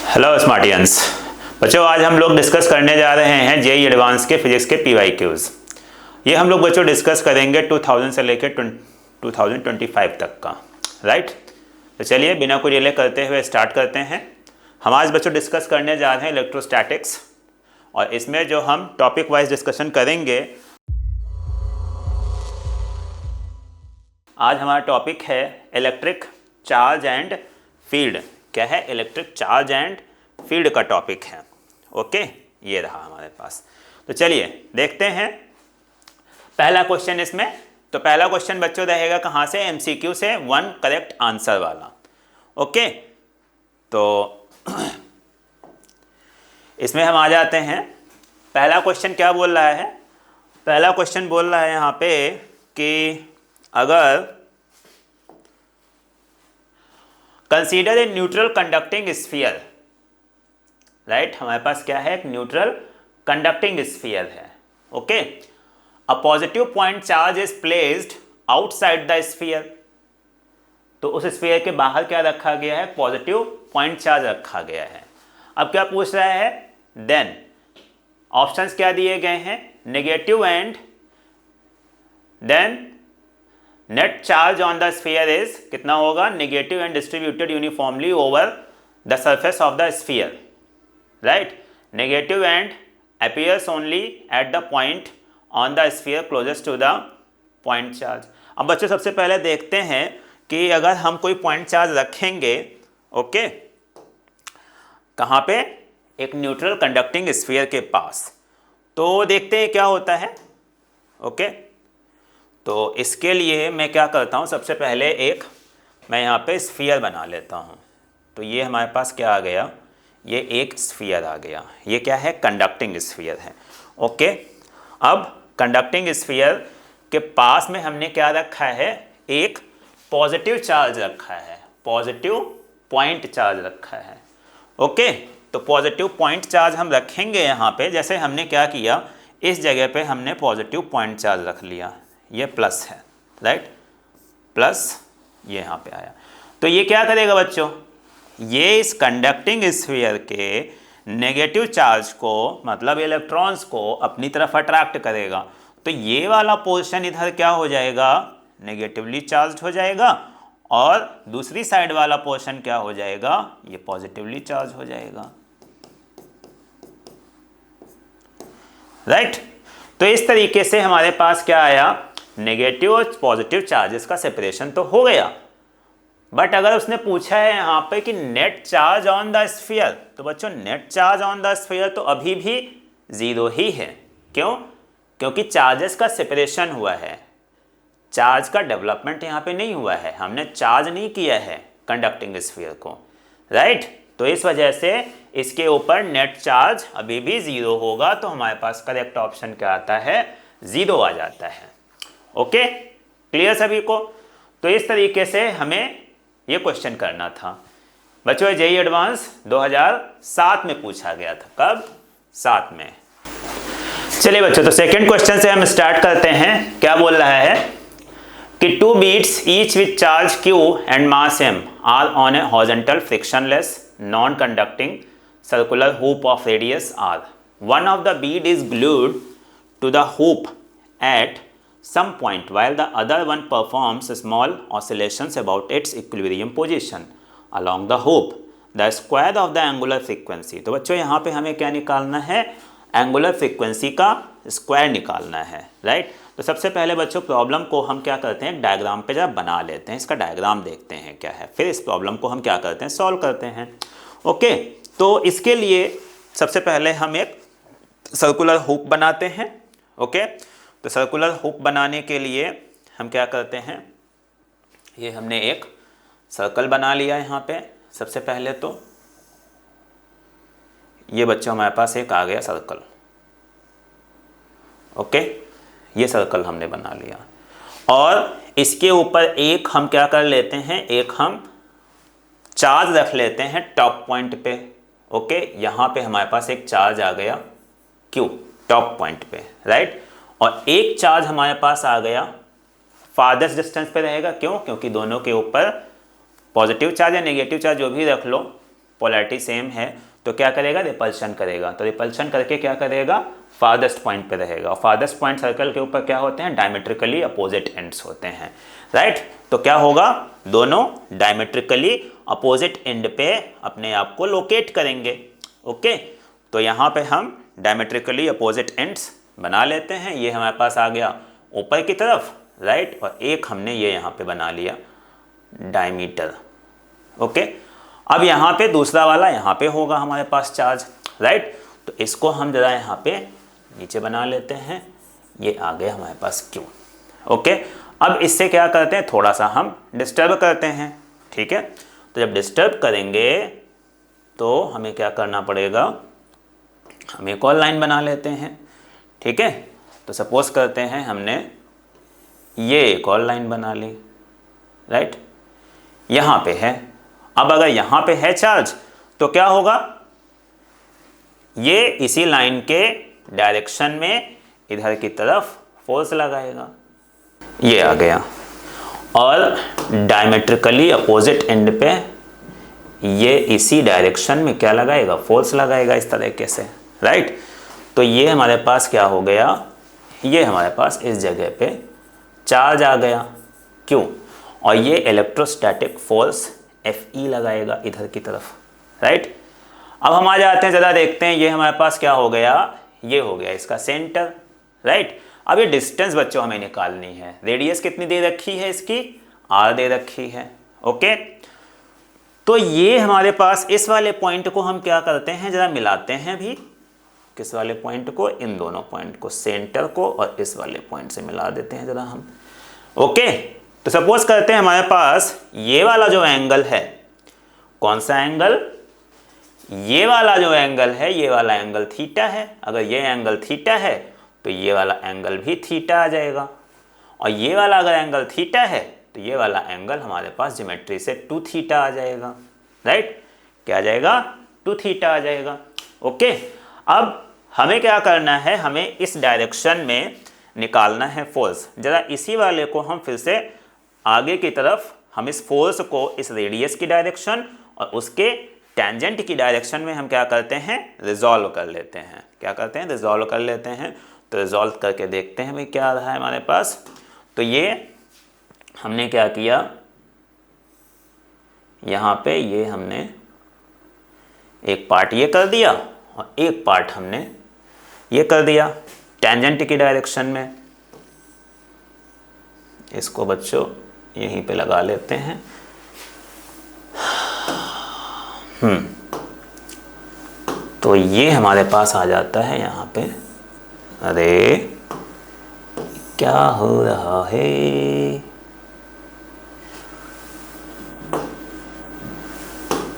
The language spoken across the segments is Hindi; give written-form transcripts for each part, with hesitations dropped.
हेलो स्मार्टियंस बच्चों, आज हम लोग डिस्कस करने जा रहे हैं जेईई एडवांस के फिजिक्स के PYQs। ये हम लोग बच्चों डिस्कस करेंगे 2000 से लेकर 2025 तक का, राइट। तो चलिए बिना कोई डिले करते हुए स्टार्ट करते हैं। हम आज बच्चों डिस्कस करने जा रहे हैं इलेक्ट्रोस्टैटिक्स, और इसमें जो हम टॉपिक वाइज डिस्कशन करेंगे, आज हमारा टॉपिक है इलेक्ट्रिक चार्ज एंड फील्ड। क्या है? इलेक्ट्रिक चार्ज एंड फील्ड का टॉपिक है। ओके, ये रहा हमारे पास। तो चलिए देखते हैं पहला क्वेश्चन इसमें। तो पहला क्वेश्चन बच्चों रहेगा कहाँ से? MCQ से 1 करेक्ट आंसर वाला। ओके, तो इसमें हम आ जाते हैं। पहला क्वेश्चन क्या बोल रहा है? पहला क्वेश्चन बोल रहा है यहाँ पे कि अगर consider a neutral conducting sphere, right. हमारे पास क्या है? एक न्यूट्रल कंडक्टिंग स्फीयर है। Okay, a positive point charge is placed outside the sphere. तो उस स्फीयर के बाहर क्या रखा गया है? पॉजिटिव पॉइंट चार्ज रखा गया है। अब क्या पूछ रहा है? देन ऑप्शंस क्या दिए गए हैं? Negative and then net charge on the sphere is कितना होगा? Negative and distributed uniformly over the surface of the sphere, right. Negative and appears only at the point on the sphere closest to the point charge. अब बच्चों सबसे पहले देखते हैं कि अगर हम कोई पॉइंट चार्ज रखेंगे, ओके, कहाँ पे? एक न्यूट्रल कंडक्टिंग स्फीयर के पास, तो देखते हैं क्या होता है। ओके, तो इसके लिए मैं क्या करता हूँ, सबसे पहले एक मैं यहाँ पे स्फीयर बना लेता हूँ। तो ये हमारे पास क्या आ गया? ये एक स्फीयर आ गया। ये क्या है? कंडक्टिंग स्फीयर है। ओके, अब कंडक्टिंग स्फीयर के पास में हमने क्या रखा है? एक पॉजिटिव चार्ज रखा है, पॉजिटिव पॉइंट चार्ज रखा है। ओके, तो पॉजिटिव पॉइंट चार्ज हम रखेंगे यहाँ पे। जैसे हमने क्या किया, इस जगह पे हमने पॉजिटिव पॉइंट चार्ज रख लिया, ये प्लस है, राइट, प्लस ये यहाँ पे आया। तो ये क्या करेगा बच्चों? ये इस कंडक्टिंग स्फीयर के नेगेटिव चार्ज को, मतलब इलेक्ट्रॉन्स को अपनी तरफ अट्रैक्ट करेगा। तो ये वाला पोर्शन इधर क्या हो जाएगा? नेगेटिवली चार्ज हो जाएगा, और दूसरी साइड वाला पोर्शन क्या हो जाएगा? ये पॉजिटिवली चार्ज हो जाएगा, राइट। तो इस तरीके से हमारे पास क्या आया? नेगेटिव और पॉजिटिव चार्जेस का सेपरेशन तो हो गया। बट अगर उसने पूछा है यहाँ पे कि net charge on the sphere, तो बच्चों net charge on the sphere तो अभी भी 0 ही है। क्यों? क्योंकि चार्जेस का सेपरेशन हुआ है, चार्ज का डेवलपमेंट यहाँ पे नहीं हुआ है। हमने चार्ज नहीं किया है कंडक्टिंग स्फीयर को, राइट। तो इस वजह से इसके ऊपर नेट चार्ज अभी भी 0 होगा। तो हमारे पास करेक्ट ऑप्शन क्या आता है? 0 आ जाता है। ओके, क्लियर सभी को? तो इस तरीके से हमें ये क्वेश्चन करना था बच्चों। जेईई एडवांस 2007 में पूछा गया था। कब? 7 में। चलिए बच्चों, तो सेकंड क्वेश्चन से हम स्टार्ट करते हैं। क्या बोल रहा है कि 2 beads each with charge Q and mass M are on a horizontal frictionless non-conducting circular hoop of radius R. One of the bead is glued to the hoop at some point while the other one performs small oscillations about its equilibrium position along the hoop. The square of the angular frequency. तो बच्चों यहाँ पे हमें क्या निकालना है? एंगुलर फ्रीक्वेंसी का स्क्वायर निकालना है, राइट। तो सबसे पहले बच्चों प्रॉब्लम को हम क्या करते हैं? डायग्राम पे जब बना लेते हैं, इसका डायग्राम देखते हैं क्या है, फिर इस प्रॉब्लम को हम क्या करते हैं? सॉल्व करते हैं। ओके, तो इसके लिए सबसे पहले हम एक सर्कुलर हुक बनाते हैं। ओके, तो सर्कुलर हुक बनाने के लिए हम क्या करते हैं? ये हमने एक सर्कल बना लिया यहाँ पे। सबसे पहले तो ये बच्चों हमारे पास एक आ गया सर्कल। ओके, ये सर्कल हमने बना लिया, और इसके ऊपर एक हम क्या कर लेते हैं? एक हम चार्ज रख लेते हैं टॉप पॉइंट पे। ओके, यहाँ पे हमारे पास एक चार्ज आ गया Q टॉप पॉइंट पे, राइट। और एक चार्ज हमारे पास आ गया फारदेस्ट डिस्टेंस पे रहेगा। क्यों? क्योंकि दोनों के ऊपर पॉजिटिव चार्ज या नेगेटिव चार्ज जो भी रख लो, पोलैरिटी सेम है तो क्या करेगा, रिपल्शन करेगा। तो रिपल्शन करके क्या करेगा, फारदेस्ट पॉइंट पे रहेगा। और फारदेस्ट पॉइंट सर्कल के ऊपर क्या होते हैं, डायमेट्रिकली अपोजिट एंड्स होते हैं, राइट। तो क्या होगा, दोनों डायमेट्रिकली अपोजिट एंड पे अपने आप को लोकेट करेंगे। ओके, तो यहाँ पे हम डायमेट्रिकली अपोजिट एंड्स बना लेते हैं। ये हमारे पास आ गया ऊपर की तरफ, राइट, और एक हमने ये यहाँ पे बना लिया डायमीटर। ओके, अब यहाँ पे दूसरा वाला यहाँ पे होगा हमारे पास चार्ज, राइट। तो इसको हम जरा यहाँ पे नीचे बना लेते हैं, ये आ गया हमारे पास Q। ओके, अब इससे क्या करते हैं, थोड़ा सा हम डिस्टर्ब करते हैं, ठीक है। तो जब डिस्टर्ब करेंगे तो हमें क्या करना पड़ेगा, हम एक और लाइन बना लेते हैं, ठीक है। तो सपोज करते हैं हमने ये एक और लाइन बना ली, राइट, यहाँ पे है। अब अगर यहाँ पे है चार्ज तो क्या होगा, ये इसी लाइन के डायरेक्शन में इधर की तरफ फोर्स लगाएगा, ये आ गया। और डायमेट्रिकली अपोजिट एंड पे ये इसी डायरेक्शन में क्या लगाएगा, फोर्स लगाएगा, इस तरीके से, राइट। तो ये हमारे पास क्या हो गया, ये हमारे पास इस जगह पे चार्ज आ गया, क्यों, और ये इलेक्ट्रोस्टैटिक फोर्स Fe लगाएगा इधर की तरफ, राइट। अब हम आ जाते हैं, ज़रा देखते हैं, ये हमारे पास क्या हो गया, ये हो गया इसका सेंटर, राइट। अब ये डिस्टेंस बच्चों हमें निकालनी है। रेडियस कितनी दे रखी है इसकी, r दे रखी है, ओके। तो ये हमारे पास इस वाले पॉइंट को हम क्या करते हैं, ज़रा मिलाते हैं भी, किस वाले पॉइंट को, इन दोनों पॉइंट को, सेंटर को और इस वाले पॉइंट से मिला देते हैं ज़रा हम, ओके। तो सपोज करते हैं हमारे पास ये वाला जो एंगल है, कौन सा एंगल, ये वाला जो एंगल है, ये वाला एंगल थीटा है। अगर ये एंगल थीटा है तो ये वाला एंगल भी थीटा आ जाएगा, और ये वाला अगर एंगल थीटा है तो ये वाला एंगल हमारे पास ज्योमेट्री से 2 थीटा आ जाएगा, राइट। क्या आ जाएगा, 2 थीटा आ जाएगा, ओके। अब हमें क्या करना है, हमें इस डायरेक्शन में निकालना है फोर्स। जरा इसी वाले को हम फिर से आगे की तरफ, हम इस फोर्स को इस रेडियस की डायरेक्शन और उसके टेंजेंट की डायरेक्शन में हम क्या करते हैं, रिजॉल्व कर लेते हैं। क्या करते हैं, रिजॉल्व कर लेते हैं। तो रिजॉल्व करके देखते हैं भाई क्या आ रहा है हमारे पास। तो ये हमने क्या किया, यहाँ पे ये हमने एक पार्ट ये कर दिया और एक पार्ट हमने ये कर दिया टेंजेंट की डायरेक्शन में। इसको बच्चों यहीं पे लगा लेते हैं। तो ये हमारे पास आ जाता है यहाँ पे। अरे क्या हो रहा है,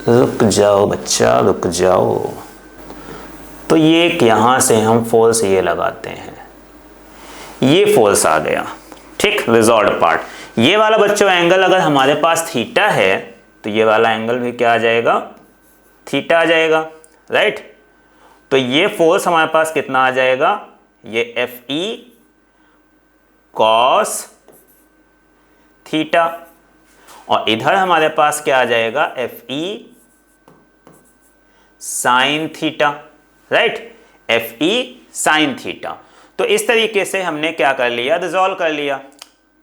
रुक जाओ बच्चा, रुक जाओ। तो ये यहाँ से हम फोर्स ये लगाते हैं, ये फोर्स आ गया, ठीक, रिजॉल्व पार्ट। ये वाला बच्चों एंगल अगर हमारे पास थीटा है तो ये वाला एंगल भी क्या आ जाएगा, थीटा आ जाएगा, राइट। तो ये फोर्स हमारे पास कितना आ जाएगा, ये Fe cos थीटा, और इधर हमारे पास क्या आ जाएगा, Fe sin theta, right, Fe sin theta. तो इस तरीके से हमने क्या कर लिया, रिजॉल्व कर लिया,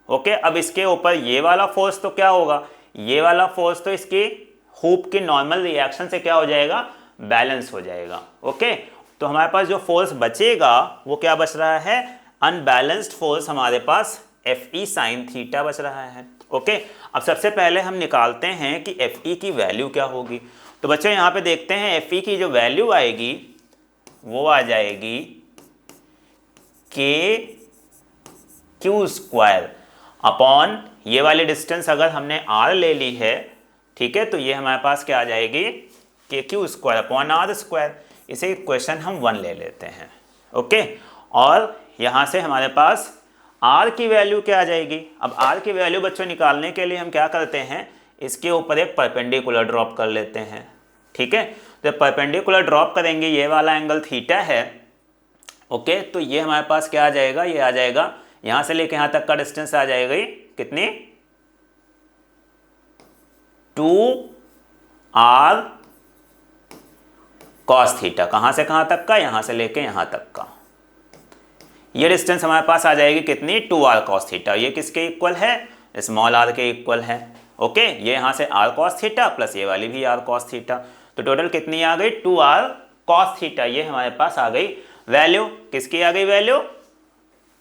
ओके। अब इसके ऊपर ये वाला फोर्स तो क्या होगा, ये वाला फोर्स तो इसकी हुप की नॉर्मल रिएक्शन से क्या हो जाएगा, बैलेंस हो जाएगा, ओके। तो हमारे पास जो फोर्स बचेगा वो क्या बच रहा है, अनबैलेंस्ड फोर्स हमारे पास Fe sin थीटा बच रहा है, ओके। अब सबसे पहले हम निकालते हैं कि Fe की वैल्यू क्या होगी। तो बच्चों यहाँ पे देखते हैं Fe की जो वैल्यू आएगी वो आ जाएगी KQ² अपॉन ये वाली डिस्टेंस अगर हमने r ले ली है, ठीक है, तो ये हमारे पास क्या आ जाएगी, KQ² अपॉन r²। इसे इक्वेशन हम 1 ले लेते हैं, ओके। और यहाँ से हमारे पास r की वैल्यू क्या आ जाएगी। अब r की वैल्यू बच्चों निकालने के लिए हम क्या करते हैं, इसके ऊपर एक परपेंडिकुलर ड्रॉप कर लेते हैं, ठीक है। जब परपेंडिकुलर ड्रॉप करेंगे, ये वाला एंगल थीटा है, ओके। तो ये हमारे पास क्या आ जाएगा, ये आ जाएगा यहाँ से लेके यहाँ तक का डिस्टेंस आ जाएगा कितनी, 2r कॉस थीटा, कहाँ से कहाँ तक का, यहाँ से लेके यहाँ तक का। ये डिस्टेंस हमारे पास आ जाएगी कितनी, 2r cos थीटा। ये किसके इक्वल है, स्मॉल r के इक्वल है। ओके, ये यहाँ से r cos थीटा प्लस ये वाली भी r cos थीटा, तो टोटल कितनी आ गई, 2r cos थीटा। ये हमारे पास आ गई वैल्यू, किसकी आ गई वैल्यू,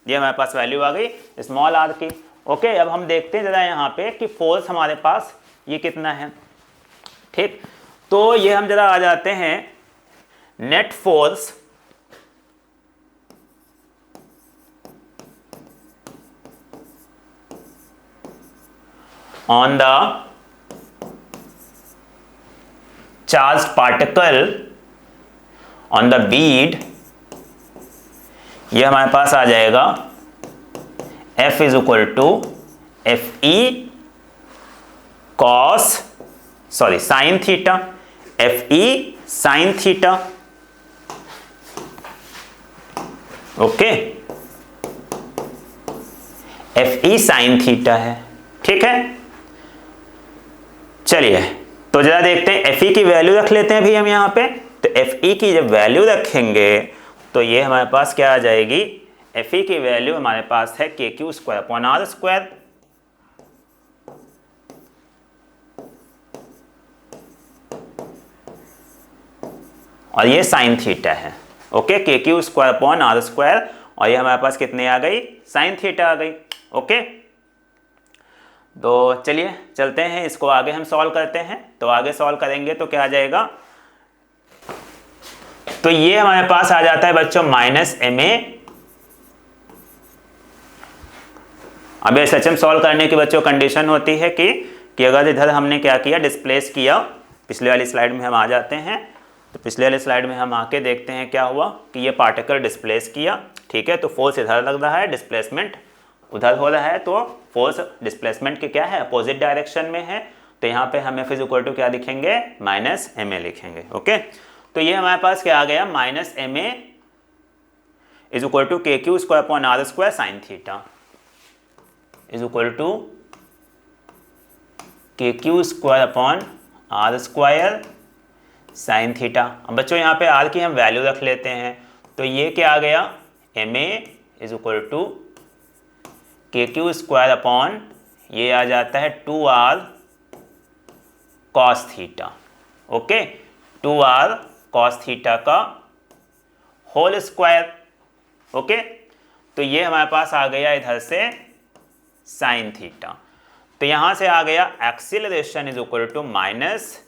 ये हमारे पास वैल्यू आ गई स्मॉल r की। ओके, अब हम देखते हैं जरा यहाँ पे कि फोर्स हमारे पास ये कितना है। ठीक, तो ये हम जरा आ जाते हैं net force on the charged particle on the bead, ये हमारे पास आ जाएगा F is equal to F E cos sine theta, F E sine theta. Okay, F E sine theta है। ठीक है, चलिए तो जरा देखते हैं एफ ई की वैल्यू रख लेते हैं अभी हम यहाँ पे। तो एफ ई की जब वैल्यू रखेंगे तो ये हमारे पास क्या आ जाएगी, एफ ई की वैल्यू हमारे पास है K Q square upon R square. और ये साइन थीटा है। Okay, K Q square upon R square, और ये हमारे पास कितनी आ गई, साइन थीटा आ गई। ओके, तो चलिए चलते हैं, इसको आगे हम सॉल्व करते हैं। तो आगे सॉल्व करेंगे तो क्या आ जाएगा, तो ये हमारे पास आ जाता है बच्चों माइनस एम ए। अब एस एच एम सॉल्व करने की बच्चों कंडीशन होती है कि अगर इधर हमने क्या किया, डिस्प्लेस किया, पिछले वाली स्लाइड में हम आ जाते हैं। तो पिछले वाली स्लाइड में हम आके देखते हैं क्या हुआ कि ये पार्टिकल डिस्प्लेस किया। ठीक है, तो फोर्स इधर लग रहा है, डिस्प्लेसमेंट उधर हो रहा है, तो फोर्स डिस्प्लेसमेंट के क्या है, अपोजिट डायरेक्शन में है। तो यहाँ पे हम एफ इज इक्वल टू क्या लिखेंगे, माइनस एम ए लिखेंगे। ओके, तो ये हमारे पास क्या आ गया, minus M A is equal to K Q square upon R square sine theta is equal to K Q square upon R square sine theta. अब बच्चों यहाँ पे आर की हम वैल्यू रख लेते हैं। तो ये क्या आ गया, M A is equal to K Q square upon ये आ जाता है 2r cos theta. Okay, 2r cos theta का होल स्क्वायर। ओके, तो ये हमारे पास आ गया इधर से साइन थीटा। तो यहां से आ गया acceleration is equal to minus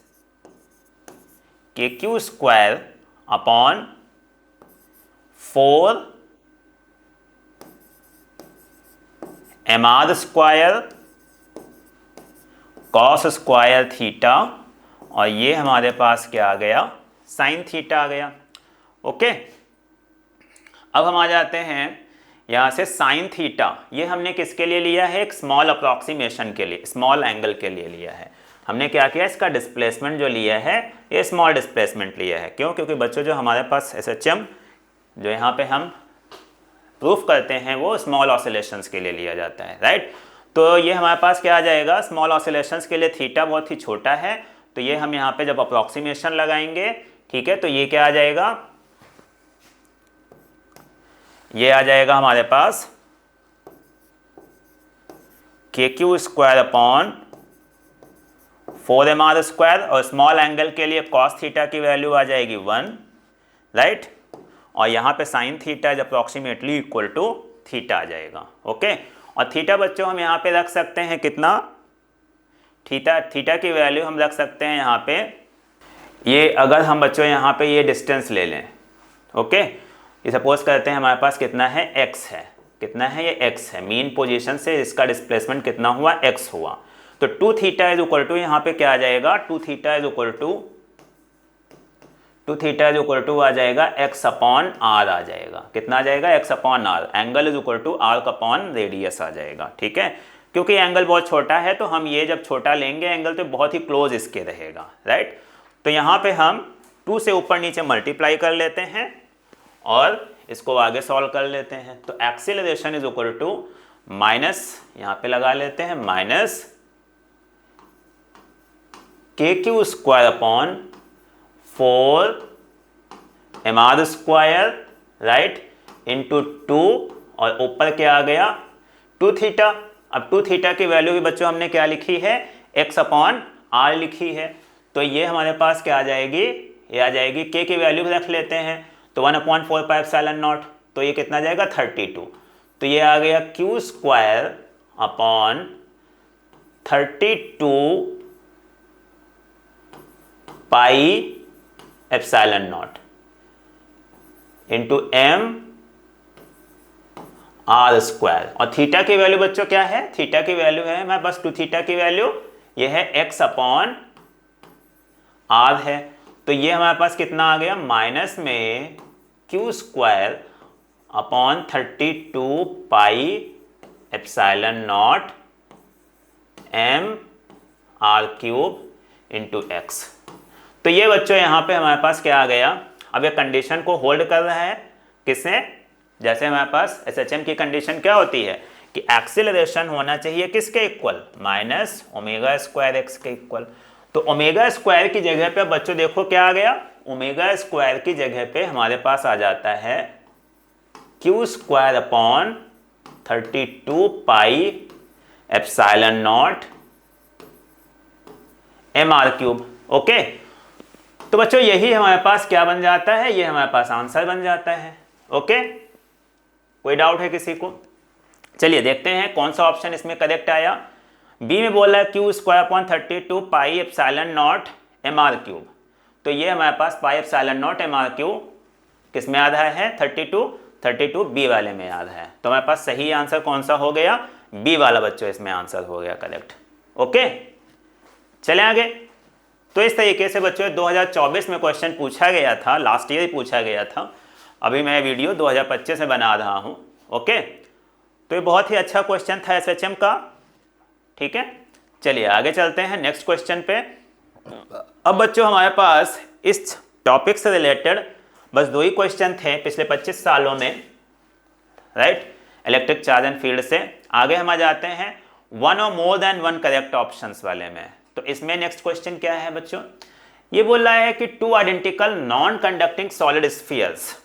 K Q square upon 4 M R square cos square theta, और ये हमारे पास क्या आ गया, साइन थीटा आ गया। ओके, अब हम आ जाते हैं यहाँ से साइन थीटा, ये हमने किसके लिए लिया है, एक स्मॉल अप्रॉक्सीमेशन के लिए, स्मॉल एंगल के लिए लिया है। हमने क्या किया, इसका डिस्प्लेसमेंट जो लिया है ये स्मॉल डिस्प्लेसमेंट लिया है। क्यों, क्योंकि बच्चों जो हमारे पास एसएचएम जो यहाँ पे हम प्रूफ करते हैं वो स्मॉल ऑसिलेशंस के लिए लिया जाता है, राइट। तो ये हमारे पास क्या आ जाएगा, स्मॉल ऑसिलेशंस के लिए थीटा बहुत ही छोटा है। तो ये हम यहाँ पे जब अप्रॉक्सीमेशन लगाएंगे, ठीक है, तो ये क्या आ जाएगा, ये आ जाएगा हमारे पास K Q square upon 4 M R square, और स्मॉल एंगल के लिए कॉस थीटा की वैल्यू आ जाएगी 1, राइट। और यहाँ पे sine theta is approximately equal to theta आ जाएगा। ओके, और थीटा बच्चों हम यहाँ पे रख सकते हैं कितना, थीटा की वैल्यू हम रख सकते हैं यहाँ पे, ये अगर हम बच्चों यहाँ पे ये डिस्टेंस ले लें। ओके, ये सपोज करते हैं हमारे पास कितना है, x है, कितना है ये x है, मीन पोजीशन से इसका डिस्प्लेसमेंट कितना हुआ, x हुआ। तो 2 थीटा इज इक्वल टू यहाँ पे क्या आ जाएगा, 2 थीटा इज इक्वल टू आ जाएगा x अपॉन r आ जाएगा, कितना आ जाएगा, x upon r, angle is equal to r upon radius आ जाएगा। ठीक है, क्योंकि एंगल बहुत छोटा है तो हम ये जब छोटा लेंगे एंगल तो बहुत ही क्लोज इसके रहेगा, राइट। तो यहाँ पे हम 2 से ऊपर नीचे मल्टीप्लाई कर लेते हैं और इसको आगे सॉल्व कर लेते हैं। तो acceleration is equal to minus, यहाँ पे लगा लेते हैं minus K Q square upon 4 M R square right into 2 और ऊपर क्या आ गया 2 थीटा। अब 2 थीटा की वैल्यू भी बच्चों हमने क्या लिखी है x अपॉन r लिखी है, तो ये हमारे पास क्या आ जाएगी, ये आ जाएगी k की वैल्यू भी रख लेते हैं तो 1/4 पाई एप्सिलॉन नॉट, तो ये कितना जाएगा 32, तो ये आ गया q square upon 32 pi epsilon naught into m R square. और थीटा की वैल्यू बच्चों क्या है, थीटा की वैल्यू है हमारे पास 2 थीटा की वैल्यू ये है x अपॉन आर है, तो ये हमारे पास कितना आ गया माइनस में q square upon 32 pi epsilon naught m R cube into x। तो ये बच्चों यहाँ पे हमारे पास क्या आ गया, अब ये कंडीशन को होल्ड कर रहा है किसने, जैसे हमारे पास SHM की कंडीशन क्या होती है कि एक्सीलरेशन होना चाहिए किसके equal, minus omega square x के इक्वल। तो ओमेगा स्क्वायर की जगह पे बच्चों देखो क्या आ गया, ओमेगा स्क्वायर की जगह पे हमारे पास आ जाता है Q square upon 32 pi epsilon naught M R cube. Okay, तो बच्चों यही हमारे पास क्या बन जाता है, ये हमारे पास आंसर बन जाता है। ओके, कोई डाउट है किसी को? चलिए देखते हैं कौन सा ऑप्शन इसमें करेक्ट आया। बी में बोला है Q square upon 32 pi epsilon naught M R cube, तो ये हमारे पास pi epsilon naught M R cube किस में आधा है 32 बी वाले में आधा है, तो हमारे पास सही आंसर कौन सा हो गया, बी वाला बच्चों इसमें आंसर हो गया करेक्ट। ओके, चले आगे। तो इस तरीके से बच्चों 2024 में क्वेश्चन पूछा गया था, लास्ट ईयर ही पूछा गया था, अभी मैं वीडियो 2025 में बना रहा हूँ। ओके, तो ये बहुत ही अच्छा क्वेश्चन था SHM का। ठीक है, चलिए आगे चलते हैं नेक्स्ट क्वेश्चन पे। अब बच्चों हमारे पास इस टॉपिक से रिलेटेड बस 2 ही क्वेश्चन थे पिछले 25 सालों में, right, electric charge and field से। आगे हम आ जाते हैं 1 और मोर देन 1 करेक्ट ऑप्शंस वाले में। तो इसमें नेक्स्ट क्वेश्चन क्या है बच्चों, ये बोल रहा है कि 2 identical non conducting solid spheres,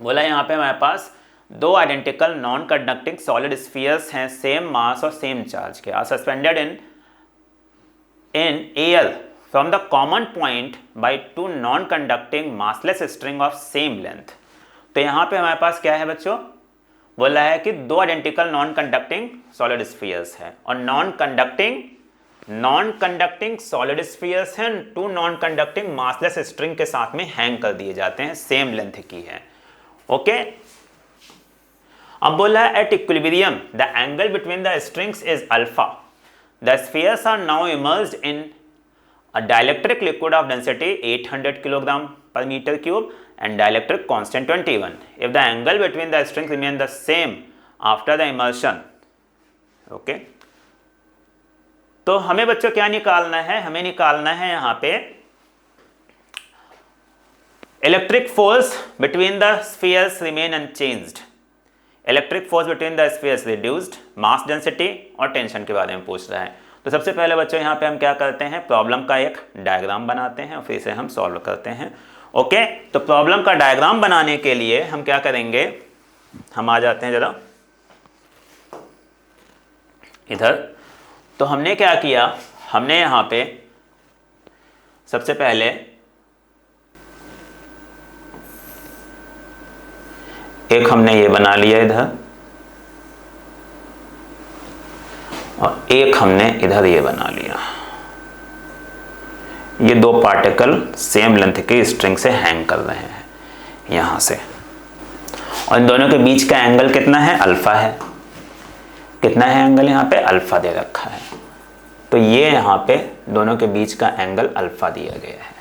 बोला यहाँ पे हमारे पास 2 identical non conducting solid spheres हैं सेम मास और सेम चार्ज के, are suspended in air from the common point by 2 non conducting massless string of same length. तो यहाँ पे हमारे पास क्या है बच्चों, बोला है कि 2 identical non conducting solid spheres है और नॉन कंडक्टिंग सॉलिड स्फीयर्स हैं 2 नॉन कंडक्टिंग मासलेस स्ट्रिंग के साथ में हैंग कर दिए जाते हैं, सेम लेंथ की है। ओके, अब बोला है at equilibrium the angle between the strings is alpha, the spheres are now emerged in a dielectric liquid of density 800 kilogram per metre cube and dielectric constant 21 if the angle between the strings remain the same after the immersion। Okay, तो हमें बच्चों क्या निकालना है, हमें निकालना है यहाँ पे electric force between the spheres remain unchanged, electric force between the spheres reduced, mass density और टेंशन के बारे में पूछ रहा है। तो सबसे पहले बच्चों यहाँ पे हम क्या करते हैं, प्रॉब्लम का एक डायग्राम बनाते हैं और फिर इसे हम सॉल्व करते हैं। ओके, तो प्रॉब्लम का डायग्राम बनाने के लिए हम क्या करेंगे, हम आ जाते हैं जरा इधर। तो हमने क्या किया, हमने यहाँ पे सबसे पहले एक हमने ये बना लिया इधर और एक हमने इधर ये बना लिया, ये 2 पार्टिकल सेम लेंथ की स्ट्रिंग से हैंग कर रहे हैं यहाँ से, और इन दोनों के बीच का एंगल कितना है, अल्फा है। कितना है एंगल, यहाँ पे अल्फा दे रखा है, तो ये यहाँ पे दोनों के बीच का एंगल अल्फा दिया गया है।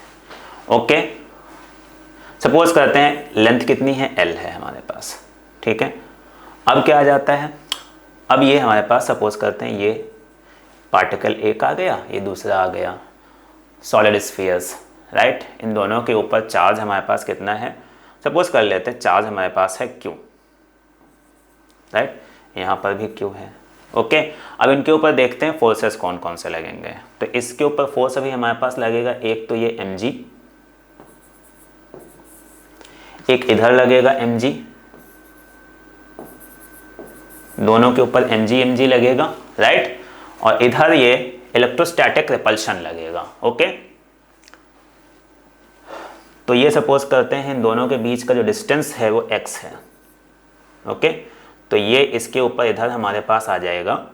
ओके, सपोज करते हैं लेंथ कितनी है, L है हमारे पास। ठीक है, अब क्या आ जाता है, अब ये हमारे पास सपोज करते हैं ये पार्टिकल एक आ गया, ये दूसरा आ गया, सॉलिड स्फीयर्स, राइट। इन दोनों के ऊपर चार्ज हमारे पास कितना है, सपोज कर लेते हैं चार्ज हमारे पास है Q, राइट, यहाँ पर भी Q है। ओके, अब इनके ऊपर देखते हैं फोर्सेस कौन कौन से लगेंगे। तो इसके ऊपर फोर्स अभी हमारे पास लगेगा, एक तो ये mg, एक इधर लगेगा mg, दोनों के ऊपर mg लगेगा, राइट, और इधर ये इलेक्ट्रोस्टैटिक रिपल्शन लगेगा। ओके, तो ये सपोज करते हैं इन दोनों के बीच का जो डिस्टेंस है वो x है। ओके, तो ये इसके ऊपर इधर हमारे पास आ जाएगा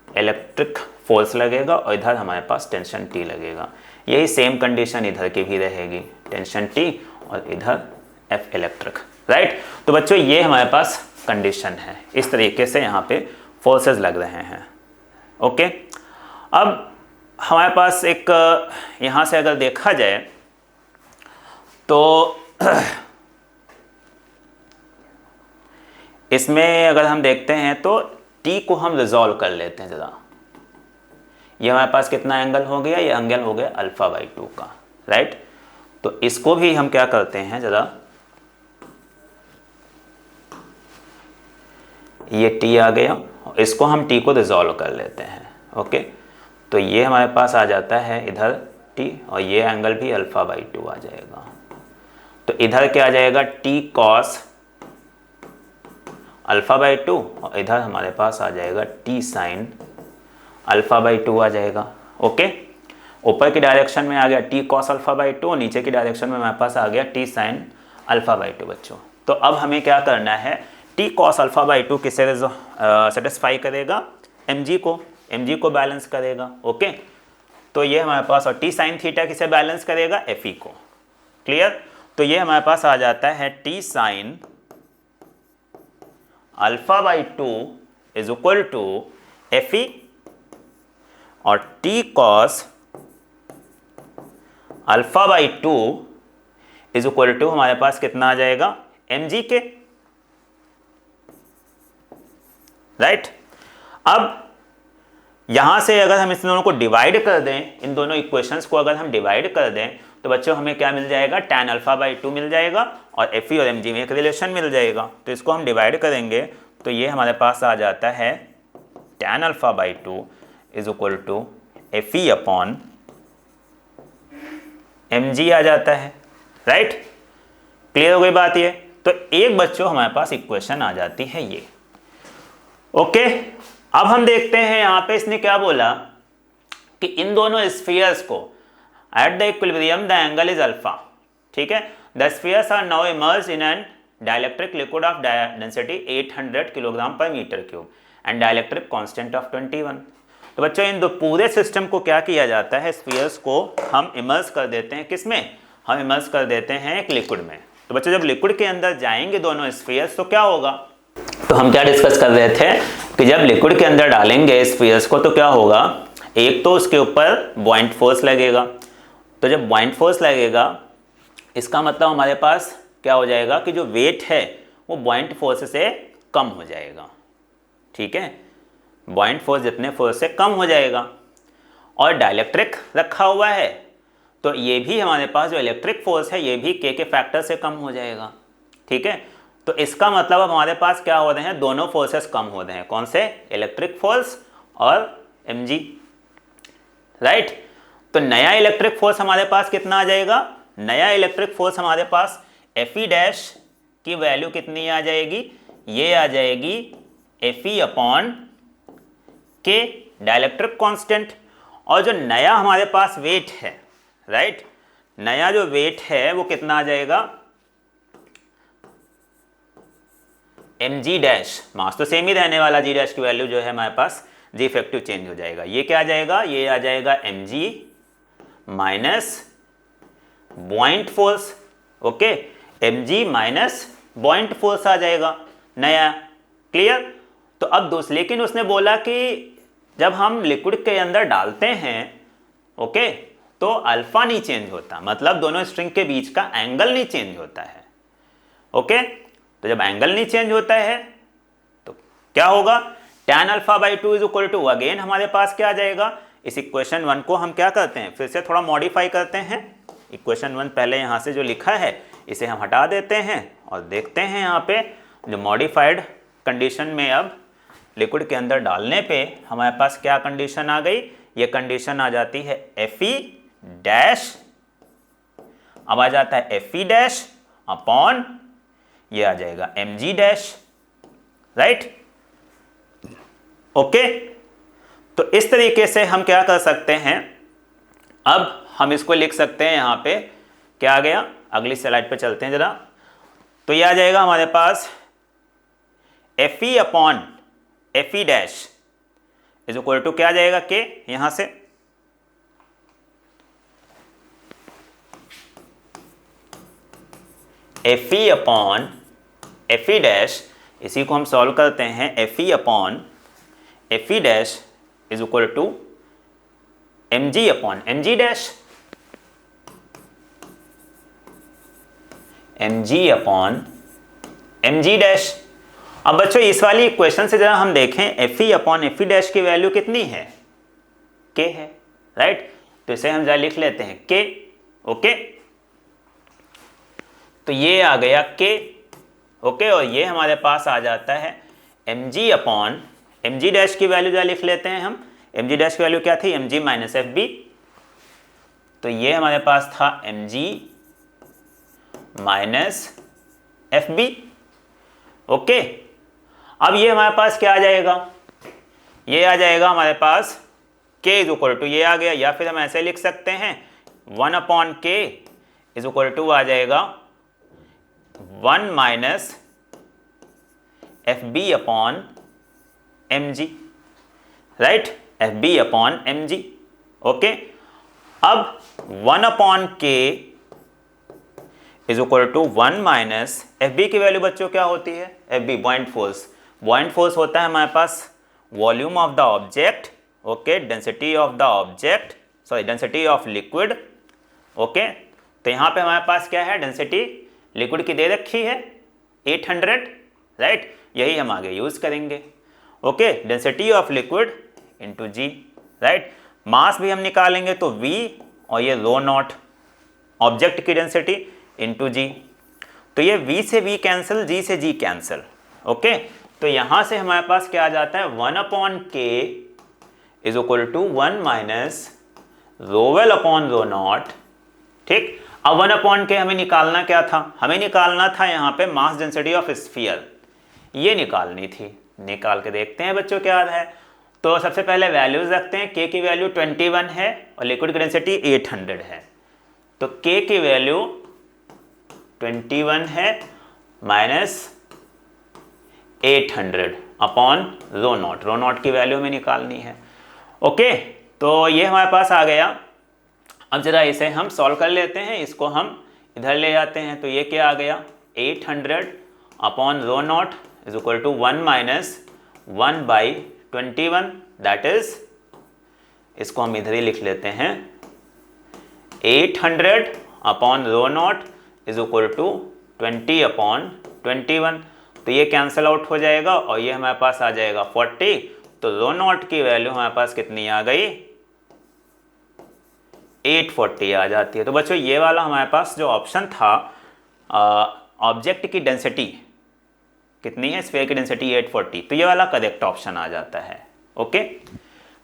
इलेक्ट्रिक फोर्स लगेगा और इधर हमारे पास टेंशन T लगेगा। यही सेम कंडीशन इधर की भी रहेगी, टेंशन T और इधर F इलेक्ट्रिक, राइट। तो बच्चों ये हमारे पास कंडीशन है, इस तरीके से यहाँ पे फोर्सेस लग रहे हैं। ओके, अब हमारे पास एक यहाँ से अगर देखा जाए तो इसमें अगर हम देखते हैं तो T को हम रिजॉल्व कर लेते हैं ज़रा। ये हमारे पास कितना एंगल हो गया, ये एंगल हो गया α/2 का, राइट। तो इसको भी हम क्या करते हैं ज़रा, ये T आ गया, इसको हम T को रिजॉल्व कर लेते हैं। ओके, तो ये हमारे पास आ जाता है इधर T और ये एंगल भी α/2 आ जाएगा। तो इधर क्या आ जाएगा T cos α/2 और इधर हमारे पास आ जाएगा T sin α/2 आ जाएगा। ओके, ऊपर की डायरेक्शन में आ गया T cos α/2 और नीचे की डायरेक्शन में हमारे पास आ गया T sin α/2 बच्चों। तो अब हमें क्या करना है, T cos α/2 किसे सेटिस्फाई करेगा, mg को बैलेंस करेगा। ओके, तो ये हमारे पास, और T sin थीटा किसे बैलेंस करेगा, Fe को। क्लियर, तो ये हमारे पास आ जाता है T sin α/2 is equal to Fe और T cos α/2 is equal to हमारे पास कितना आ जाएगा, mg के, राइट। अब यहां से अगर हम इस दोनों को डिवाइड कर दें, इन दोनों इक्वेशंस को अगर हम डिवाइड कर दें तो बच्चों हमें क्या मिल जाएगा, tan α/2 मिल जाएगा और Fe और mg में एक रिलेशन मिल जाएगा। तो इसको हम डिवाइड करेंगे तो ये हमारे पास आ जाता है tan α/2 is equal to Fe upon mg आ जाता है, राइट। क्लियर हो गई बात ये। तो एक बच्चों हमारे पास इक्वेशन आ जाती है ये। ओके, अब हम देखते हैं यहाँ पे इसने क्या बोला कि इन दोनों स्फीयर्स को at the equilibrium the angle is alpha, ठीक है। The spheres are now emerged in an dielectric liquid of density 800 kilogram per metre cube and dielectric constant of 21। तो बच्चों इन दो पूरे सिस्टम को क्या किया जाता है, स्फीयर्स को हम इमर्ज कर देते हैं, किसमें, हम इमर्ज कर देते हैं एक लिक्विड में। तो बच्चों जब लिक्विड के अंदर जाएंगे दोनों स्फीयर्स तो क्या होगा, तो हम क्या डिस्कस कर रहे थे कि जब लिक्विड के अंदर डालेंगे स्फीयर्स को तो क्या होगा, एक तो उसके ऊपर बॉइंट फोर्स लगेगा। तो जब बॉइंट फोर्स लगेगा इसका मतलब हमारे पास क्या हो जाएगा कि जो वेट है वो बॉइंट फोर्स से कम हो जाएगा, ठीक है, बॉइंट फोर्स जितने फोर्स से कम हो जाएगा। और डाइलेक्ट्रिक रखा हुआ है तो ये भी हमारे पास जो इलेक्ट्रिक फोर्स है ये भी के फैक्टर से कम हो जाएगा, ठीक है। तो इसका मतलब अब हमारे पास क्या हो रहे हैं, दोनों फोर्सेस कम हो रहे हैं, कौन से, इलेक्ट्रिक फोर्स और mg, राइट। तो नया इलेक्ट्रिक फोर्स हमारे पास कितना आ जाएगा, नया इलेक्ट्रिक फोर्स हमारे पास Fe डैश की वैल्यू कितनी आ जाएगी, ये आ जाएगी Fe अपॉन के डाइलेक्ट्रिक कांस्टेंट। और जो नया हमारे पास वेट है, राइट, नया जो वेट है वो कितना आ जाएगा, mg डैश, मास तो सेम ही रहने वाला, g डैश की वैल्यू जो है हमारे पास g इफेक्टिव चेंज हो जाएगा। ये क्या आ जाएगा, ये आ जाएगा mg minus buoyant force, okay, mg minus buoyant force आ जाएगा नया। क्लियर। तो अब लेकिन उसने बोला कि जब हम लिक्विड के अंदर डालते हैं, ओके, तो अल्फा नहीं चेंज होता, मतलब दोनों स्ट्रिंग के बीच का एंगल नहीं चेंज होता है। ओके, तो जब एंगल नहीं चेंज होता है तो क्या होगा, tan α/2 is equal to, again हमारे पास क्या आ जाएगा, इस इक्वेशन 1 को हम क्या करते हैं, फिर से थोड़ा मॉडिफाई करते हैं। इक्वेशन 1 पहले यहाँ से जो लिखा है इसे हम हटा देते हैं और देखते हैं यहाँ पे जो मॉडिफाइड कंडीशन में अब लिक्विड के अंदर डालने पे हमारे पास क्या कंडीशन आ गई, ये कंडीशन आ जाती है Fe डैश, अब आ जाता है Fe डैश अपॉन ये आ जाएगा mg डैश, राइट। ओके, तो इस तरीके से हम क्या कर सकते हैं, अब हम इसको लिख सकते हैं यहाँ पे क्या आ गया, अगली स्लाइड पे चलते हैं जरा। तो ये आ जाएगा हमारे पास Fe upon Fe dash is equal to क्या आ जाएगा के, यहां से Fe अपॉन Fe डैश, इसी को हम सॉल्व करते हैं, Fe upon Fe dash is equal to mg upon mg dash, mg upon mg dash. अब बच्चों इस वाली इक्वेशन से जरा हम देखें Fe अपॉन Fe डैश की वैल्यू कितनी है, k है, राइट। तो इसे हम जरा लिख लेते हैं k, ओके। तो ये आ गया k, ओके, और ये हमारे पास आ जाता है mg अपॉन mg डैश की वैल्यू जरा लिख लेते हैं हम। mg डैश की वैल्यू क्या थी, mg माइनस fb। तो ये हमारे पास था mg माइनस fb, ओके। अब ये हमारे पास क्या आ जाएगा, ये आ जाएगा हमारे पास k इज इक्वल टू ये आ गया, या फिर हम ऐसे लिख सकते हैं 1 upon k is equal to आ जाएगा 1 minus fb upon mg, right, fb upon mg, okay. अब 1 upon k is equal to 1 minus fb की वैल्यू बच्चों क्या होती है, fb buoyant force, buoyant force होता है हमारे पास volume of the object, okay, density of the object, sorry density of liquid, okay. तो यहाँ पे हमारे पास क्या है, डेंसिटी लिक्विड की दे रखी है 800, राइट, यही हम आगे यूज करेंगे, okay. Density of liquid into G, right. Mass भी हम निकालेंगे तो v और ये रो नॉट, ऑब्जेक्ट की डेंसिटी इंटू जी। तो ये v से v कैंसिल, g से g कैंसिल, ओके। तो यहाँ से हमारे पास क्या आ जाता है, 1 upon k is equal to 1 minus rho L upon rho naught, ठीक। अब 1 अपॉन के हमें निकालना क्या था, हमें निकालना था यहाँ पे मास डेंसिटी ऑफ स्फीयर, ये निकालनी थी। निकाल के देखते हैं बच्चों क्या है। तो सबसे पहले वैल्यूज रखते हैं, k की वैल्यू 21 है और लिक्विड की डेंसिटी 800 है। तो k की वैल्यू 21 है माइनस 800 अपॉन रो नॉट की वैल्यू हमें निकालनी है, ओके। तो ये हमारे पास आ गया। अब जरा इसे हम सॉल्व कर लेते हैं, इसको हम इधर ले जाते हैं। तो ये क्या आ गया, 800 upon rho naught is equal to 1 minus 1/21, that is, इसको हम इधर ही लिख लेते हैं, 800 upon rho naught is equal to 20 upon 21। तो ये कैंसिल आउट हो जाएगा और ये हमारे पास आ जाएगा 40। तो रो नॉट की वैल्यू हमारे पास कितनी आ गई, 840 आ जाती है। तो बच्चों ये वाला हमारे पास जो ऑप्शन था, ऑब्जेक्ट की डेंसिटी कितनी है, स्फीयर की डेंसिटी 840, तो ये वाला करेक्ट ऑप्शन आ जाता है, ओके,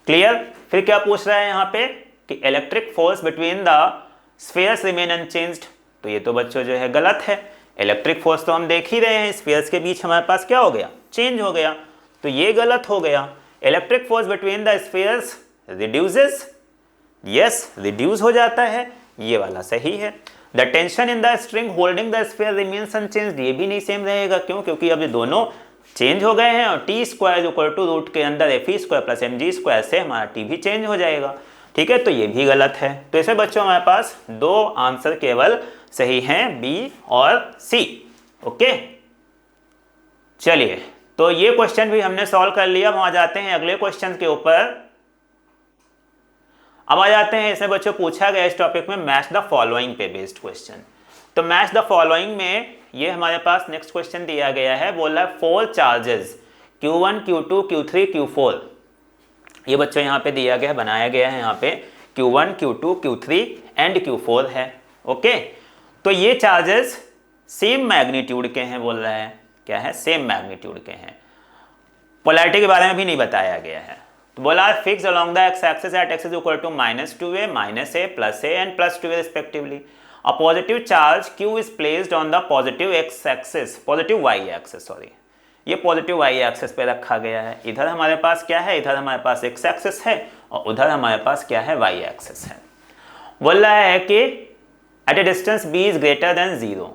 क्लियर। फिर क्या पूछ रहा है यहाँ पे कि electric force between the spheres remain unchanged. तो ये तो बच्चों जो है गलत है, इलेक्ट्रिक फोर्स तो हम देख ही रहे हैं, स्फीयर्स के बीच हमारे पास क्या हो गया, चेंज हो गया, तो ये गलत हो गया। Electric force between the spheres reduces, yes reduce हो जाता है, ये वाला सही है। The tension in the string holding the sphere remains unchanged, ये भी नहीं सेम रहेगा, क्यों, क्योंकि अब ये दोनों चेंज हो गए हैं और T square equal to root के अंदर F E square plus M G square से हमारा टी भी चेंज हो जाएगा, ठीक है। तो ये भी गलत है। तो ऐसे बच्चों हमारे पास दो आंसर केवल सही हैं, बी और सी, ओके। चलिए, तो ये क्वेश्चन भी हमने सॉल्व कर लिया। अब हम आ जाते हैं अगले क्वेश्चन के ऊपर। अब आ जाते हैं, इसमें बच्चों पूछा गया इस टॉपिक में मैच द फॉलोइंग पे बेस्ड क्वेश्चन। तो मैच द फॉलोइंग में ये हमारे पास नेक्स्ट क्वेश्चन दिया गया है, बोला है 4 charges Q1, Q2, Q3, Q4। ये बच्चों यहाँ पे दिया गया है, बनाया गया है यहाँ पे Q1, Q2, Q3 and Q4 है, ओके। तो ये चार्जेस सेम मैग्नीट्यूड के हैं, बोल रहा है क्या है, सेम मैग्नीट्यूड के हैं। पोलैरिटी के बारे में भी नहीं बताया गया है। तो बोला fix along the x axis at x is equal to -2a, -a, +a and +2a respectively. A positive charge Q is placed on the positive x axis, positive y axis, sorry, ये पॉजिटिव वाई एक्सिस पे रखा गया है। इधर हमारे पास क्या है, इधर हमारे पास एक्स एक्सिस है और उधर हमारे पास क्या है, वाई एक्सिस है। बोल रहा है कि at a distance b is greater than 0,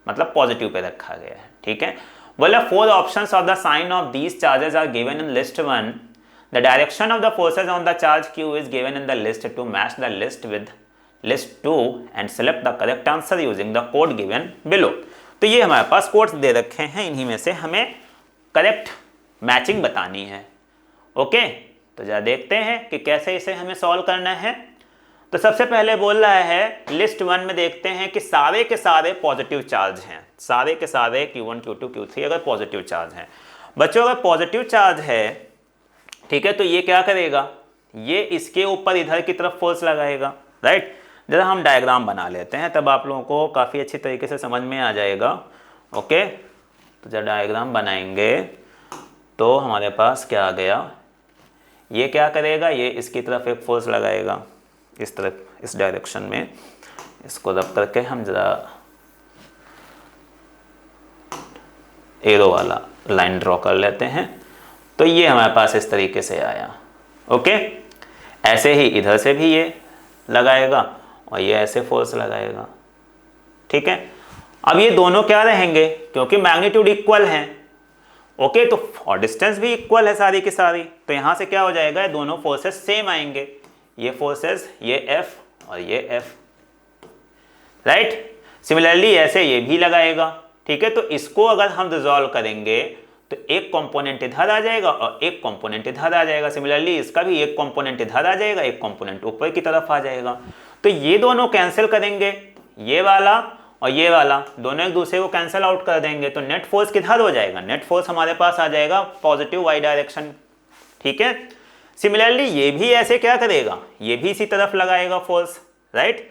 मतलब पॉजिटिव पे रखा गया है, ठीक है। बोला 4 options of the sign of these charges are given in list 1, the direction of the forces on the charge q is given in the list to match the list with list 2 and select the correct answer using the code given below. तो ये हमारे पास कोड्स दे रखे हैं, इन्हीं में से हमें करेक्ट मैचिंग बतानी है। ओके, तो जरा देखते हैं कि कैसे इसे हमें सॉल्व करना है। तो सबसे पहले बोल रहा है लिस्ट 1 में देखते हैं कि सारे के सारे पॉजिटिव चार्ज हैं, सारे के सारे Q1 Q2 Q3 अगर पॉजिटिव चार्ज हैं। बच्चों अगर पॉजिटिव चार्ज है, ठीक है, तो ये क्या करेगा, ये इसके ऊपर इधर की तरफ फोर्स लगाएगा, राइट। जरा हम डायग्राम बना लेते हैं, तब आप लोगों को काफ़ी अच्छी तरीके से समझ में आ जाएगा। ओके, तो जब डायग्राम बनाएंगे तो हमारे पास क्या आ गया, ये क्या करेगा, ये इसकी तरफ एक फोर्स लगाएगा, इस तरफ, इस डायरेक्शन में। इसको रब करके हम जरा एरो वाला लाइन ड्रॉ कर लेते हैं। तो ये हमारे पास इस तरीके से आया। ओके, ऐसे ही इधर से भी ये लगाएगा और ये ऐसे फोर्स लगाएगा, ठीक है। अब ये दोनों क्या रहेंगे, क्योंकि मैग्नीट्यूड इक्वल हैं, ओके, तो और डिस्टेंस भी इक्वल है सारी की सारी, तो यहाँ से क्या हो जाएगा, दोनों फोर्सेस सेम आएंगे, ये फोर्सेस, ये F और ये F, राइट। सिमिलरली ऐसे ये भी लगाएगा, ठीक है। तो इसको अगर हम रिजॉल्व करेंगे तो एक कंपोनेंट इधर आ जाएगा और एक कंपोनेंट इधर आ जाएगा। सिमिलरली इसका भी एक कंपोनेंट इधर आ जाएगा, एक कंपोनेंट ऊपर की तरफ आ जाएगा। तो ये दोनों कैंसिल करेंगे, ये वाला और ये वाला दोनों एक दूसरे को कैंसिल आउट कर देंगे, तो नेट फोर्स किधर हो जाएगा, नेट फोर्स हमारे पास आ जाएगा पॉजिटिव वाई डायरेक्शन, ठीक है। सिमिलरली ये भी ऐसे क्या करेगा, ये भी इसी तरफ लगाएगा फोर्स, राइट,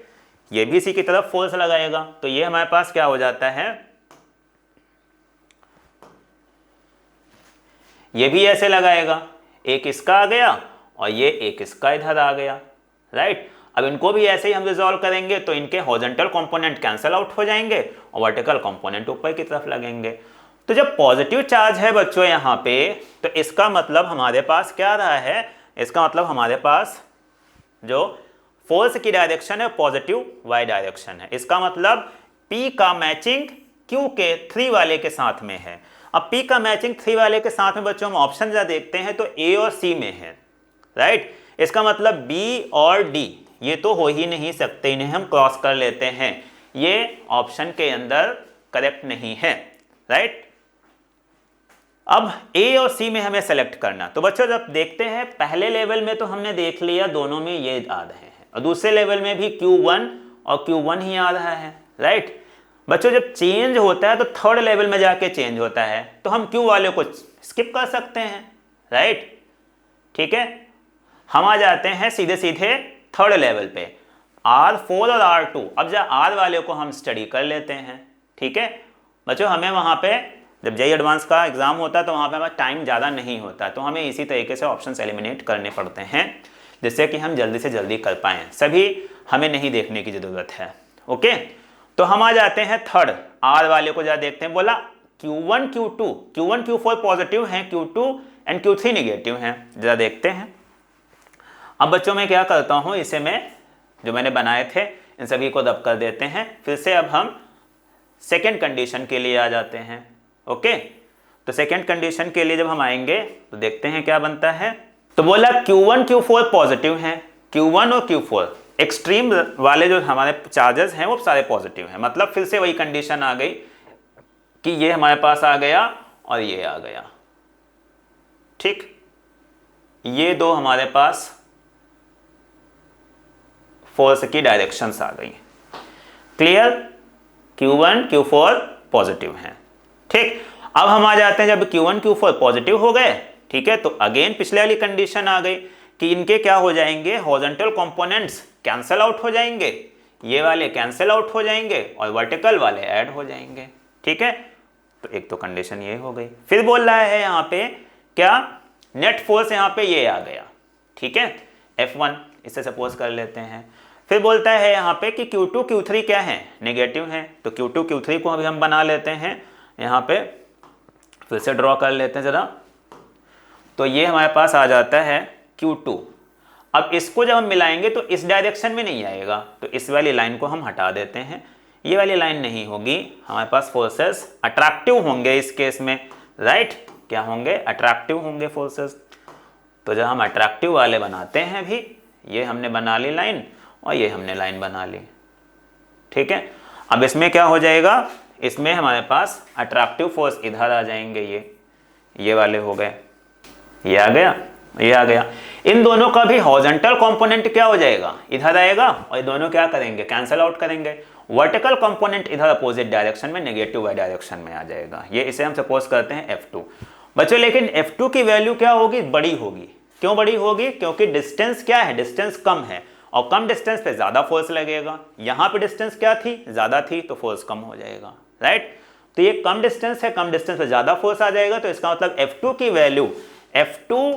ये भी इसी की तरफ फोर्स लगाएगा। तो ये हमारे पास क्या हो जाता है, ये भी ऐसे लगाएगा, एक इसका आ गया और ये एक इसका इधर आ गया, राइट। अब इनको भी ऐसे ही हम रिजॉल्व करेंगे तो इनके हॉरिजॉन्टल कंपोनेंट कैंसिल आउट हो जाएंगे और वर्टिकल कंपोनेंट ऊपर की तरफ लगेंगे। तो जब पॉजिटिव चार्ज है बच्चों यहाँ पे, तो इसका मतलब हमारे पास क्या रहा है, इसका मतलब हमारे पास जो फोर्स की डायरेक्शन है पॉजिटिव वाई डायरेक्शन है। इसका मतलब P का मैचिंग Q के 3 वाले के साथ में है। अब P का मैचिंग 3 वाले के साथ में बच्चों हम ऑप्शन जब देखते हैं तो A और C में है, राइट। इसका मतलब B और D ये तो हो ही नहीं सकते, इन्हें हम क्रॉस कर लेते हैं, ये ऑप्शन के अंदर करेक्ट नहीं है, राइट। अब A और C में हमें सेलेक्ट करना। तो बच्चों जब देखते हैं पहले लेवल में तो हमने देख लिया दोनों में ये आ रहे हैं और दूसरे लेवल में भी Q1 और Q1 ही आ रहा है, राइट। बच्चों जब चेंज होता है तो थर्ड लेवल में जाके चेंज होता है, तो हम Q वाले को स्किप कर सकते हैं, राइट, ठीक है। हम आ जाते हैं सीधे सीधे थर्ड लेवल पे, R4 और R2। अब जब R वाले को हम स्टडी कर लेते हैं, ठीक है बच्चों। हमें वहाँ पे जब जेईई एडवांस का एग्जाम होता है तो वहाँ पे हमारा टाइम ज़्यादा नहीं होता, तो हमें इसी तरीके से ऑप्शंस एलिमिनेट करने पड़ते हैं जिससे कि हम जल्दी से जल्दी कर पाएँ, सभी हमें नहीं देखने की ज़रूरत है। ओके, तो हम आ जाते हैं थर्ड R वाले को जरा देखते हैं। बोला Q1 Q4 पॉजिटिव हैं, Q2 एंड Q3 निगेटिव हैं, जरा देखते हैं। अब बच्चों मैं क्या करता हूँ, इसे मैं जो मैंने बनाए थे इन सभी को दब कर देते हैं। फिर से अब हम सेकेंड कंडीशन के लिए आ जाते हैं। ओके, तो सेकेंड कंडीशन के लिए जब हम आएंगे तो देखते हैं क्या बनता है। तो बोला Q1 Q4 पॉजिटिव हैं, Q1 और Q4 एक्सट्रीम वाले जो हमारे चार्जेस हैं वो सारे पॉजिटिव हैं। मतलब फिर से वही कंडीशन आ गई कि ये हमारे पास आ गया और ये आ गया, ठीक। ये दो हमारे पास फोर्स की डायरेक्शंस आ गई, क्लियर। Q1 Q4 पॉजिटिव हैं, ठीक। अब हम आ जाते हैं जब Q1 Q4 पॉजिटिव हो गए, ठीक है, तो अगेन पिछले वाली कंडीशन आ गई कि इनके क्या हो जाएंगे, हॉरिजॉन्टल कंपोनेंट्स कैंसिल आउट हो जाएंगे, ये वाले कैंसिल आउट हो जाएंगे और वर्टिकल वाले ऐड हो जाएंगे, ठीक है। तो एक तो कंडीशन ये हो गई। फिर बोल रहा है यहाँ पे क्या, नेट फोर्स यहाँ पे ये आ गया, ठीक है, F1 इसे सपोज कर लेते हैं। फिर बोलता है यहाँ पे कि Q2 Q3 क्या है, नेगेटिव है। तो Q2 Q3 को अभी हम बना लेते हैं, यहाँ पे फिर से ड्रॉ कर लेते हैं ज़रा। तो ये हमारे पास आ जाता है Q2। अब इसको जब हम मिलाएंगे तो इस डायरेक्शन में नहीं आएगा, तो इस वाली लाइन को हम हटा देते हैं, ये वाली लाइन नहीं होगी। हमारे पास फोर्सेस अट्रैक्टिव होंगे इस केस में, राइट। क्या होंगे, अट्रैक्टिव होंगे फोर्सेस। तो जब हम अट्रैक्टिव वाले बनाते हैं भी, ये हमने बना ली लाइन और ये हमने लाइन बना ली, ठीक है। अब इसमें क्या हो जाएगा, इसमें हमारे पास अट्रैक्टिव फोर्स इधर आ जाएंगे, ये वाले हो गए, ये आ गया, ये आ गया। इन दोनों का भी हॉरिजॉन्टल कंपोनेंट क्या हो जाएगा, इधर आएगा, और ये दोनों क्या करेंगे, कैंसिल आउट करेंगे। वर्टिकल कंपोनेंट इधर अपोजिट डायरेक्शन में, नेगेटिव वाई डायरेक्शन में आ जाएगा। ये इसे हम सपोज करते हैं F2 बच्चों। लेकिन F2 की वैल्यू क्या होगी, बड़ी होगी। क्यों बड़ी होगी, क्योंकि डिस्टेंस क्या है, डिस्टेंस कम है, और कम डिस्टेंस पे ज्यादा फोर्स लगेगा। यहाँ पे डिस्टेंस क्या थी, ज्यादा थी, तो फोर्स कम हो जाएगा, राइट। तो ये कम डिस्टेंस है, कम डिस्टेंस पे ज्यादा फोर्स आ जाएगा, तो इसका मतलब F2 की value, F2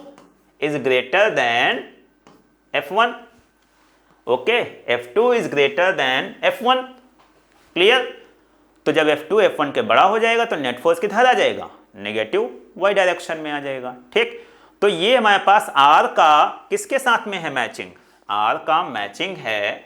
is greater then F1, okay. F2 is greater then F1, clear. तो जब F2 F1 के बड़ा हो जाएगा तो नेट फोर्स किधर आ जाएगा, नेगेटिव वाई डायरेक्शन में आ जाएगा, ठीक। तो ये हमारे पास R का किसके साथ में है मैचिंग, R का मैचिंग है,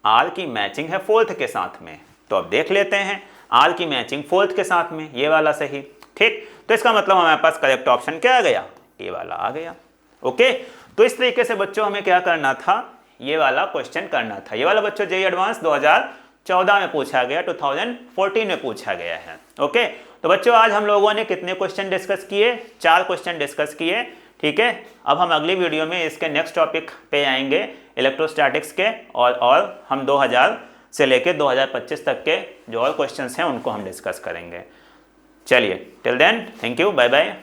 R की मैचिंग है फोर्थ के साथ में। तो अब देख लेते हैं, R की मैचिंग फोर्थ के साथ में, ये वाला सही, ठीक। तो इसका मतलब हमारे पास करेक्ट ऑप्शन क्या आ गया, ये वाला आ गया, ओके। तो इस तरीके से बच्चों हमें क्या करना था, ये वाला क्वेश्चन करना था। ये वाला बच्चों जेईई एडवांस 2014 में पूछा गया, 2014 में पूछा गया है, ओके। तो बच्चों आज हम लोगों ने कितने क्वेश्चन डिस्कस किए, 4 क्वेश्चन डिस्कस किए, ठीक है। अब हम अगली वीडियो में इसके नेक्स्ट टॉपिक पे आएंगे, इलेक्ट्रोस्टैटिक्स के, और हम 2000 से लेके 2025 तक के जो और क्वेश्चंस हैं उनको हम डिस्कस करेंगे। चलिए, till then, thank you, bye bye.